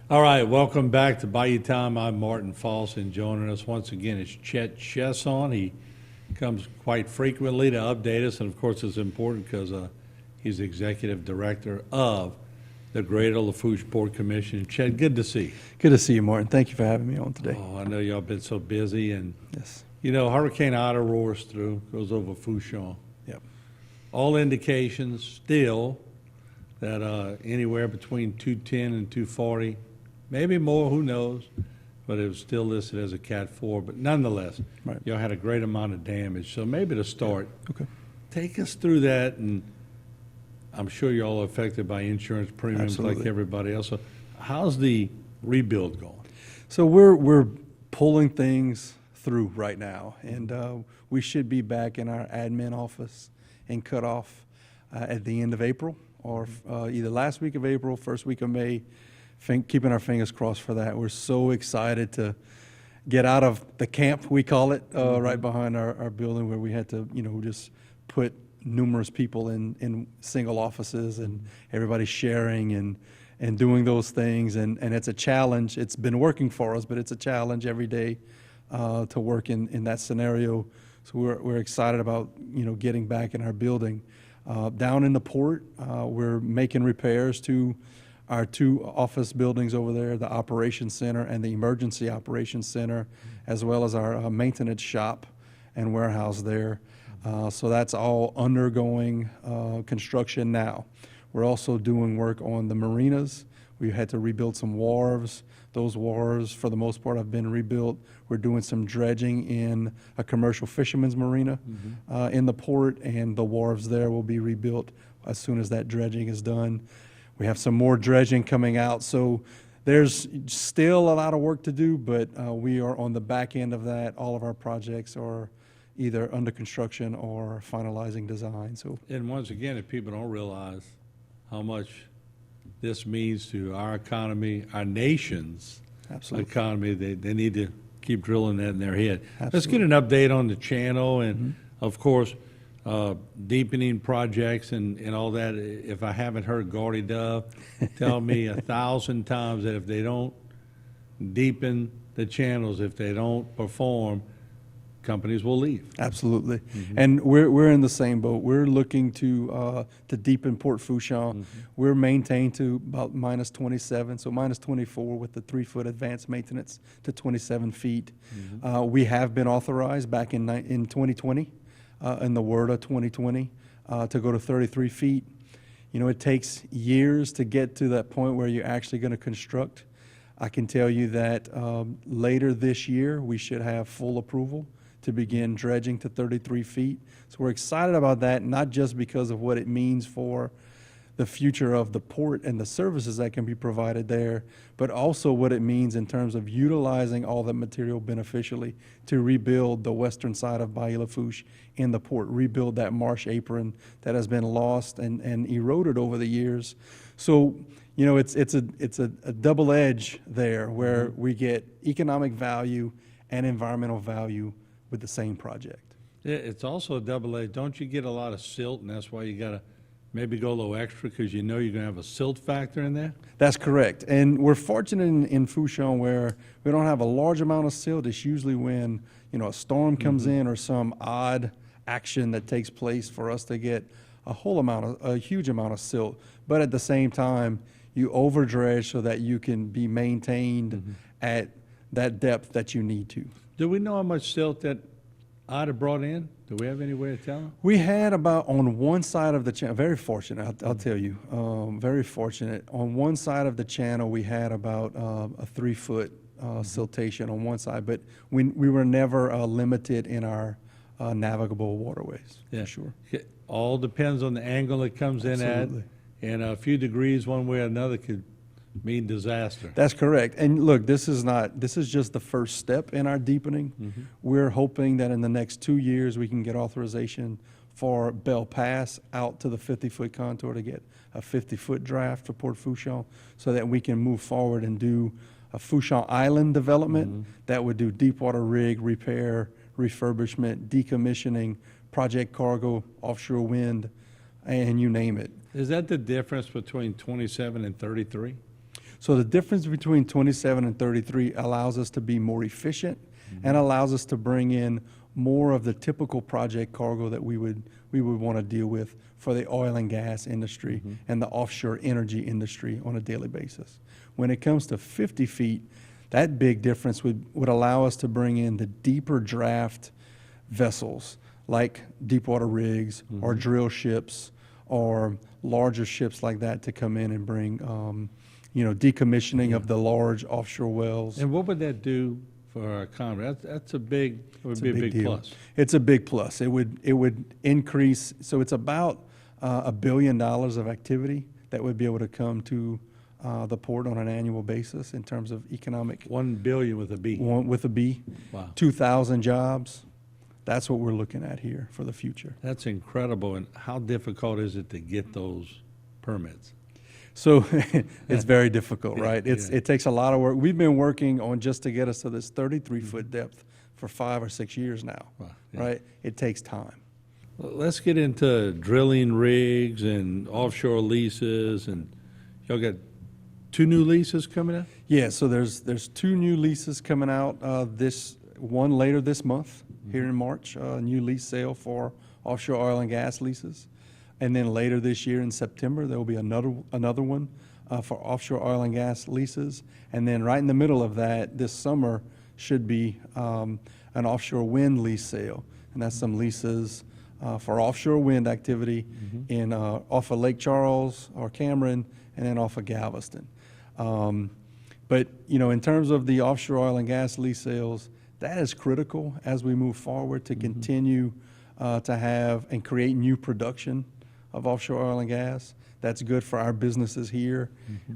All right, welcome back to Bayou Time. I'm Martin Falls, and joining us once again is Chett Chiasson. He comes quite frequently to update us, and of course it's important because he's the executive director of the Greater Lafourche Port Commission. Chett, good to see you. Good to see you, Martin. Thank you for having me on today. Oh, I know y'all been so busy, and Yes. you know, Hurricane Ida roars through, goes over Fouchon. Yep. All indications still that anywhere between 210 and 240, maybe more, who knows, but it was still listed as a Cat 4. But nonetheless, Right. y'all had a great amount of damage. So maybe to start, Okay. take us through that, and I'm sure y'all are affected by insurance premiums Absolutely. like everybody else. So how's the rebuild going? So we're pulling things through right now, and we should be back in our admin office and cut off at the end of April, or either last week of April, first week of May. Keeping our fingers crossed for that. We're so excited to get out of the camp, we call it, right behind our building, where we had to, just put numerous people in single offices and everybody sharing and doing those things. And it's a challenge. It's been working for us, but it's a challenge every day to work in that scenario. So we're excited about, getting back in our building. Down in the port, we're making repairs to our two office buildings over there, the operations center and the emergency operations center, as well as our maintenance shop and warehouse there. So that's all undergoing construction now. We're also doing work on the marinas. We had to rebuild some wharves. Those wharves, for the most part, have been rebuilt. We're doing some dredging in a commercial fisherman's marina in the port, and the wharves there will be rebuilt as soon as that dredging is done. We have some more dredging coming out, so there's still a lot of work to do, but we are on the back end of that. All of our projects are either under construction or finalizing design. So, And once again, if people don't realize how much this means to our economy, our nation's absolutely. economy, they need to keep drilling that in their head. Let's get Absolutely. an update on the channel and, of course, deepening projects and all that. If I haven't heard Gordy Dove tell me 1,000 times that if they don't deepen the channels, if they don't perform, companies will leave. Absolutely. And we're in the same boat. We're looking to deepen Port Fouchon. We're maintained to about minus 27, so minus 24 with the 3-foot advanced maintenance to 27 feet. We have been authorized back in 2020, in the WERDA 2020, to go to 33 feet. It takes years to get to that point where you're actually going to construct. I can tell you that later this year, we should have full approval to begin dredging to 33 feet. So we're excited about that, not just because of what it means for the future of the port and the services that can be provided there, but also what it means in terms of utilizing all that material beneficially to rebuild the western side of Bayou Lafourche in the port, rebuild that marsh apron that has been lost and eroded over the years. So, it's a double edge there where we get economic value and environmental value with the same project. It's also a double edged. Don't you get a lot of silt, and that's why you got to maybe go a little extra because you know you're going to have a silt factor in there? That's correct. And we're fortunate in Fouchon where we don't have a large amount of silt. It's usually when, a storm comes in or some odd action that takes place for us to get a huge amount of silt. But at the same time, you over dredge so that you can be maintained at that depth that you need to. Do we know how much silt that Ida brought in? Do we have any way to tell them? We had about, on one side of the channel, very fortunate, I'll tell you, very fortunate. On one side of the channel, we had about a 3-foot siltation on one side, but we were never limited in our navigable waterways, for sure. It all depends on the angle it comes in at, Absolutely. and a few degrees one way or another could mean disaster. That's correct. And look, this is just the first step in our deepening. We're hoping that in the next 2 years, we can get authorization for Belle Pass out to the 50-foot contour to get a 50-foot draft for Port Fouchon so that we can move forward and do a Fouchon Island development that would do deepwater rig repair, refurbishment, decommissioning, project cargo, offshore wind, and you name it. Is that the difference between 27 and 33? So the difference between 27 and 33 allows us to be more efficient and allows us to bring in more of the typical project cargo that we would want to deal with for the oil and gas industry and the offshore energy industry on a daily basis. When it comes to 50 feet, that big difference would allow us to bring in the deeper draft vessels like deepwater rigs or drill ships or larger ships like that to come in and bring, decommissioning of the large offshore wells. And what would that do for our economy? That's a big, would be a big deal. plus. It's a big plus. It would increase. So it's about $1 billion of activity that would be able to come to the port on an annual basis in terms of economic. 1 billion with a B. With a B. Wow. 2,000 jobs. That's what we're looking at here for the future. That's incredible. And how difficult is it to get those permits? So it's very difficult, right? Yeah. It takes a lot of work. We've been working on just to get us to this 33-foot depth for 5 or 6 years now, Wow, yeah. right? It takes time. Well, let's get into drilling rigs and offshore leases. And y'all got 2 new leases coming out? Yeah, so there's 2 new leases coming out. One later this month, here in March, a new lease sale for offshore oil and gas leases. And then later this year in September, there will be another one for offshore oil and gas leases. And then right in the middle of that, this summer should be an offshore wind lease sale. And that's some leases for offshore wind activity in off of Lake Charles or Cameron and then off of Galveston. But, in terms of the offshore oil and gas lease sales, that is critical as we move forward to continue to have and create new production of offshore oil and gas. That's good for our businesses here,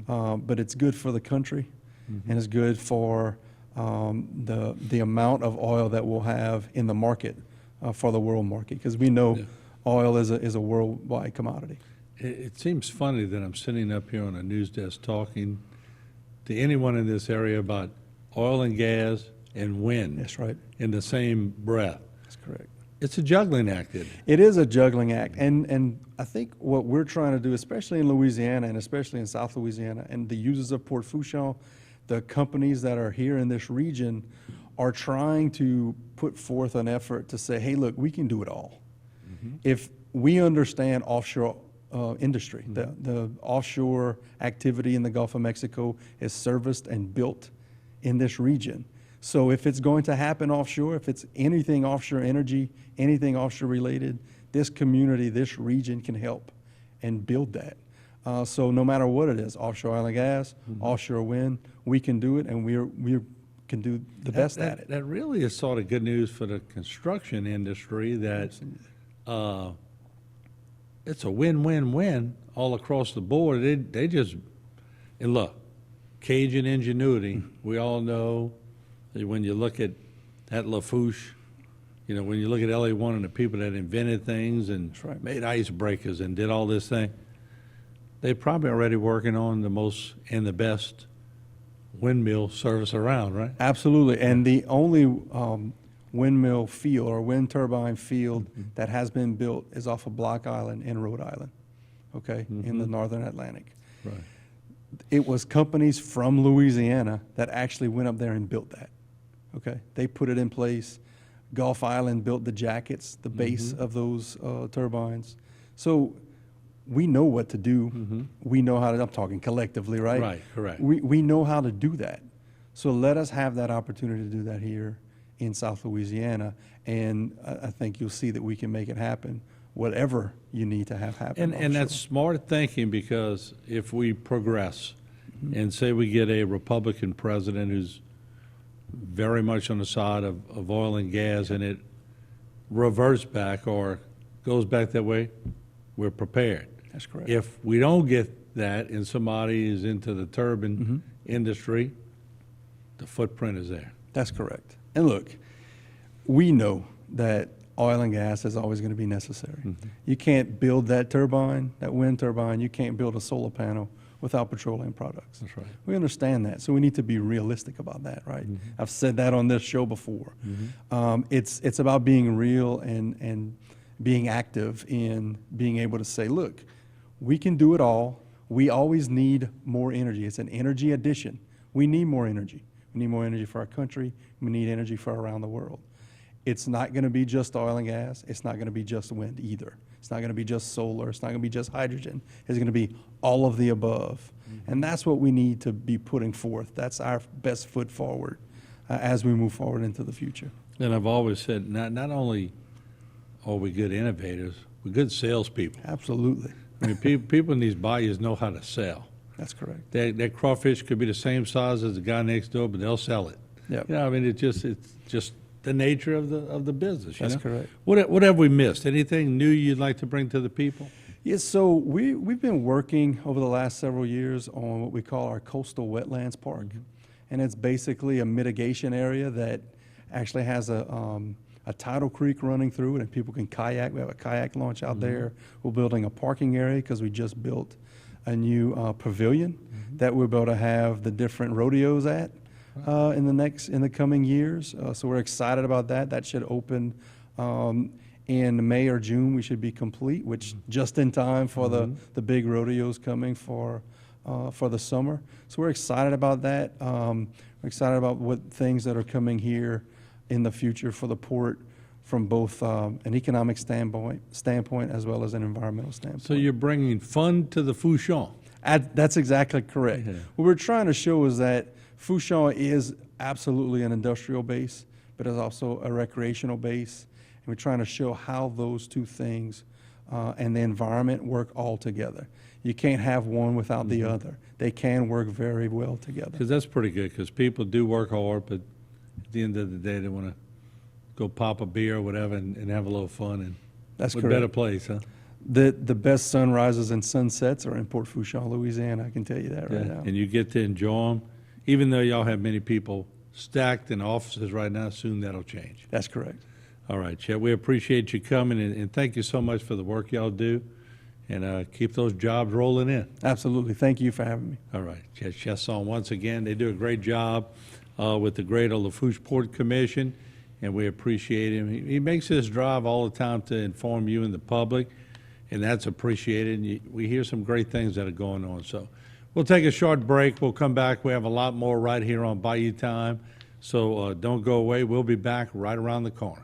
but it's good for the country, and it's good for the amount of oil that we'll have in the market for the world market, because we know oil is a worldwide commodity. It seems funny that I'm sitting up here on a news desk talking to anyone in this area about oil and gas and wind. That's right. In the same breath. That's correct. It's a juggling act, isn't it? It is a juggling act, and I think what we're trying to do, especially in Louisiana and especially in South Louisiana, and the users of Port Fourchon, the companies that are here in this region, are trying to put forth an effort to say, hey, look, we can do it all. If we understand offshore industry, the offshore activity in the Gulf of Mexico is serviced and built in this region. So if it's going to happen offshore, if it's anything offshore energy, anything offshore related, this community, this region can help and build that. So no matter what it is, offshore oil and gas, offshore wind, we can do it, and we can do the best at it. That really is sort of good news for the construction industry, that it's a win-win-win all across the board. They just, and look, Cajun ingenuity, we all know. When you look at Lafourche, when you look at LA1 and the people that invented things and made icebreakers and did all this thing, they're probably already working on the most and the best windmill service around, right? Absolutely. And the only windmill field or wind turbine field that has been built is off of Block Island in Rhode Island, okay, in the northern Atlantic. Right. It was companies from Louisiana that actually went up there and built that. Okay, they put it in place. Gulf Island built the jackets, the base of those turbines. So we know what to do. We know how to, I'm talking collectively, right? Right, correct. We know how to do that. So let us have that opportunity to do that here in South Louisiana. And I think you'll see that we can make it happen, whatever you need to have happen. And that's smart thinking, because if we progress and say we get a Republican president who's very much on the side of oil and gas, and it reverts back or goes back that way, we're prepared. That's correct. If we don't get that and somebody is into the turbine industry, the footprint is there. That's correct. And look, we know that oil and gas is always going to be necessary. You can't build that turbine, that wind turbine, you can't build a solar panel without petroleum products. That's right. We understand that, so we need to be realistic about that, right? I've said that on this show before. It's about being real and being active in being able to say, look, we can do it all. we always need more energy. It's an energy addition. We need more energy. We need more energy for our country. We need energy for around the world. It's not going to be just oil and gas. It's not going to be just wind either. It's not going to be just solar. It's not going to be just hydrogen. It's going to be all of the above. And that's what we need to be putting forth. That's our best foot forward as we move forward into the future. And I've always said, not only are we good innovators, we're good salespeople. Absolutely. I mean, people in these bayous know how to sell. That's correct. That crawfish could be the same size as the guy next door, but they'll sell it. Yep. You know, I mean, it's just the nature of the business. That's know? correct. What have we missed? Anything new you'd like to bring to the people? Yes, so we've been working over the last several years on what we call our coastal wetlands park. And it's basically a mitigation area that actually has a tidal creek running through it, and people can kayak. We have a kayak launch out there. We're building a parking area because we just built a new pavilion that we're able to have the different rodeos at in the coming years. So we're excited about that. That should open in May or June. We should be complete, which just in time for the big rodeos coming for the summer. So we're excited about that. We're excited about what things that are coming here in the future for the port from both an economic standpoint as well as an environmental standpoint. So you're bringing fun to the Fouchon. That's exactly correct. Yeah. What we're trying to show is that Fouchon is absolutely an industrial base, but it's also a recreational base. And we're trying to show how those two things and the environment work all together. You can't have one without the other. They can work very well together. Because that's pretty good, because people do work hard, but at the end of the day, they want to go pop a beer or whatever and have a little fun. And That's what correct. better place, huh? The best sunrises and sunsets are in Port Fourchon, Louisiana. I can tell you that right now. And you get to enjoy them. Even though y'all have many people stacked in offices right now, soon that'll change. That's correct. All right, Chett, we appreciate you coming, and thank you so much for the work y'all do, and keep those jobs rolling in. Absolutely. Thank you for having me. All right, Chett Chiasson, once again, they do a great job with the Greater Lafourche Port Commission, and we appreciate him. He makes this drive all the time to inform you and the public, and that's appreciated. And we hear some great things that are going on. So we'll take a short break. We'll come back. We have a lot more right here on Bayou Time. So don't go away. We'll be back right around the corner.